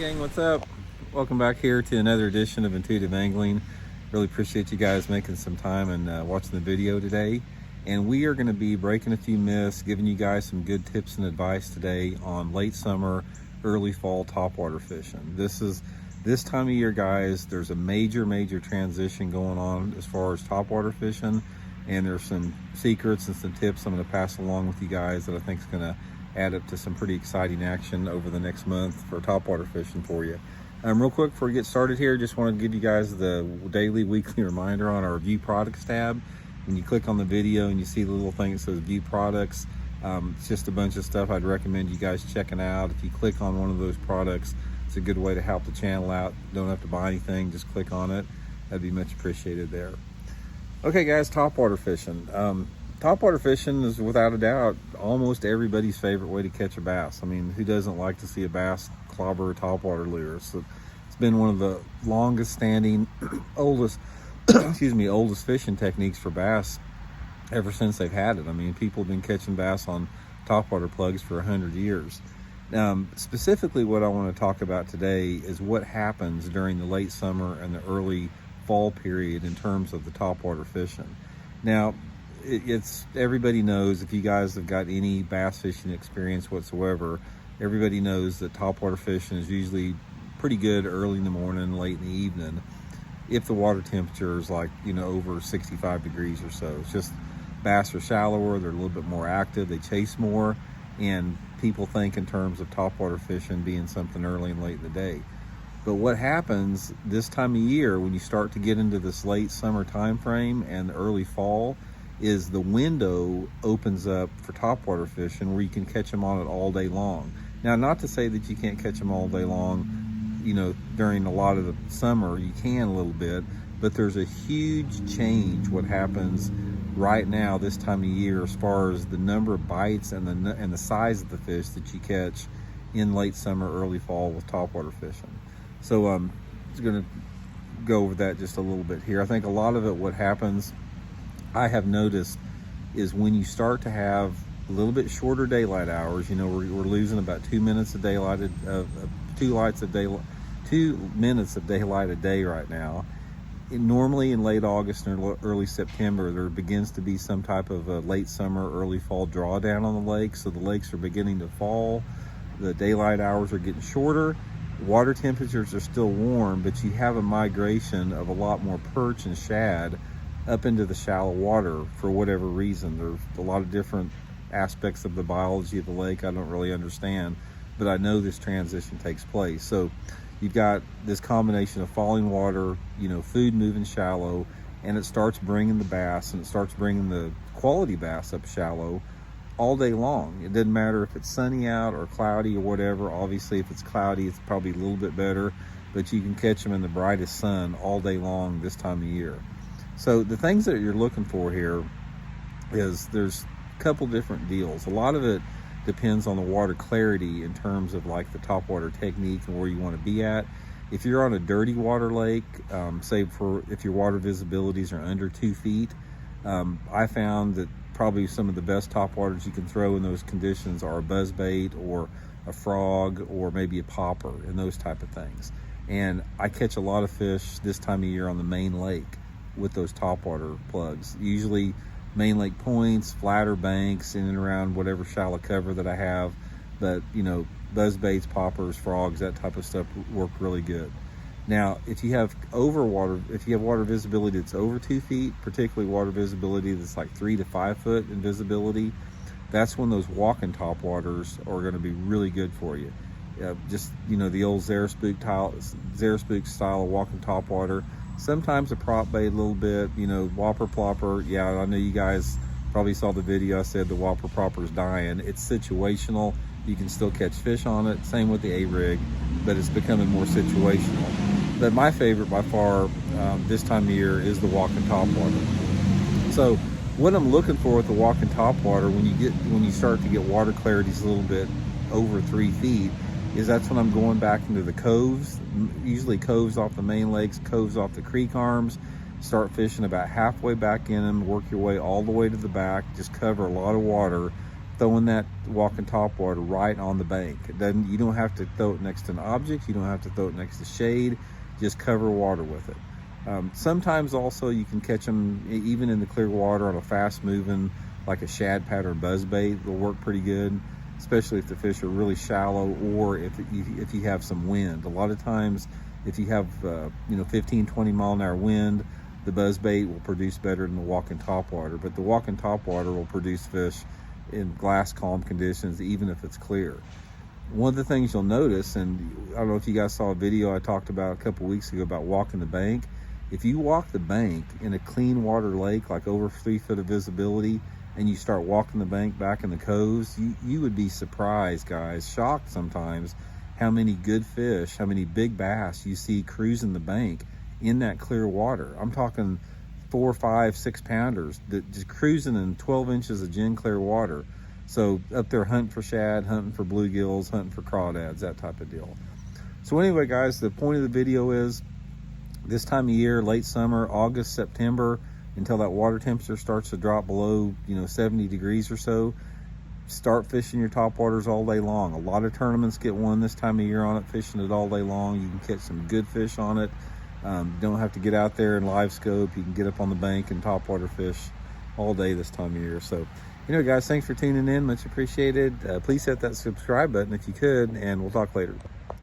gang, what's up? Welcome back here to another edition of Intuitive Angling. Really appreciate you guys making some time and watching the video today. And we are going to be breaking a few myths, giving you guys some good tips and advice today on late summer, early fall topwater fishing. This time of year, guys, there's a major transition going on as far as topwater fishing, and there's some secrets and some tips I'm going to pass along with you guys that I think is going to add up to some pretty exciting action over the next month for topwater fishing for you. Real quick before we get started here, just want to give you guys the daily, weekly reminder on our View Products tab. When you click on the video and you see the little thing that says View Products, it's just a bunch of stuff I'd recommend you guys checking out. If you click on one of those products, it's a good way to help the channel out. Don't have to buy anything, just click on it. That'd be much appreciated there. Okay guys, topwater fishing. Topwater fishing is without a doubt almost everybody's favorite way to catch a bass. I mean, who doesn't like to see a bass clobber a topwater lure? So it's been one of the longest standing, oldest fishing techniques for bass ever since they've had it. I mean, people have been catching bass on topwater plugs for 100 years. Specifically what I want to talk about today is what happens during the late summer and the early fall period in terms of the topwater fishing. Now, it's everybody knows, if you guys have got any bass fishing experience whatsoever, everybody knows that topwater fishing is usually pretty good early in the morning, late in the evening, if the water temperature is like, over 65 degrees or so. It's just bass are shallower, they're a little bit more active, they chase more, and people think in terms of topwater fishing being something early and late in the day. But what happens this time of year when you start to get into this late summer time frame and the early fall is the window opens up for topwater fishing where you can catch them on it all day long. Now, not to say that you can't catch them all day long, during a lot of the summer, you can a little bit, but there's a huge change what happens right now this time of year as far as the number of bites and the size of the fish that you catch in late summer, early fall with topwater fishing. So I'm going to go over that just a little bit here. I think a lot of it, what happens, I have noticed, is when you start to have a little bit shorter daylight hours, we're losing about 2 minutes of daylight, 2 minutes of daylight a day right now. Normally in late August or early September, there begins to be some type of a late summer, early fall drawdown on the lake. So the lakes are beginning to fall. The daylight hours are getting shorter. Water temperatures are still warm, but you have a migration of a lot more perch and shad up into the shallow water for whatever reason. There's a lot of different aspects of the biology of the lake I don't really understand, but I know this transition takes place. So you've got this combination of falling water, food moving shallow, and it starts bringing the bass, and it starts bringing the quality bass up shallow all day long. It doesn't matter if it's sunny out or cloudy or whatever. Obviously, if it's cloudy, it's probably a little bit better, but you can catch them in the brightest sun all day long this time of year. So the things that you're looking for here is there's a couple different deals. A lot of it depends on the water clarity in terms of like the topwater technique and where you want to be at. If you're on a dirty water lake, say if your water visibilities are under 2 feet, I found that probably some of the best topwaters you can throw in those conditions are a buzzbait or a frog or maybe a popper and those type of things. And I catch a lot of fish this time of year on the main lake with those topwater plugs. Usually main lake points, flatter banks, in and around whatever shallow cover that I have. But buzz baits, poppers, frogs, that type of stuff work really good. Now, if you have water visibility that's over 2 feet, particularly water visibility that's like 3 to 5 foot in visibility, that's when those walking topwaters are going to be really good for you. The old Zerspook style of walking topwater. Sometimes a prop bait a little bit, whopper plopper. Yeah, I know you guys probably saw the video. I said the whopper plopper is dying. It's situational. You can still catch fish on it. Same with the A-rig, but it's becoming more situational. But my favorite by far this time of year is the walking topwater. So what I'm looking for with the walking topwater, when you start to get water clarities a little bit over 3 feet, is that's when I'm going back into the coves, usually coves off the main lakes, coves off the creek arms, start fishing about halfway back in them, work your way all the way to the back, just cover a lot of water throwing that walking topwater right on the bank. You don't have to throw it next to an object. You don't have to throw it next to shade. Just cover water with it. Sometimes also you can catch them even in the clear water on a fast moving, like a shad pattern buzz bait. It'll work pretty good, especially if the fish are really shallow or if you have some wind. A lot of times if you have 15-20 mile an hour wind, the buzz bait will produce better than the walking topwater. But the walking topwater will produce fish in glass calm conditions even if it's clear. One of the things you'll notice, and I don't know if you guys saw a video I talked about a couple weeks ago about walking the bank. If you walk the bank in a clean water lake, like over 3 foot of visibility, and you start walking the bank back in the coves, you would be surprised, guys, shocked sometimes, how many good fish, how many big bass you see cruising the bank in that clear water. I'm talking 4, 5, 6 pounders that just cruising in 12 inches of gin clear water. So up there hunting for shad, hunting for bluegills, hunting for crawdads, that type of deal. So anyway, guys, the point of the video is this time of year, late summer, August, September, until that water temperature starts to drop below 70 degrees or so, start fishing your topwaters all day long. A lot of tournaments get won this time of year on it, fishing it all day long. You can catch some good fish on it. Don't have to get out there and live scope. You can get up on the bank and topwater fish all day this time of year. So guys, thanks for tuning in, much appreciated. Please hit that subscribe button if you could, and we'll talk later.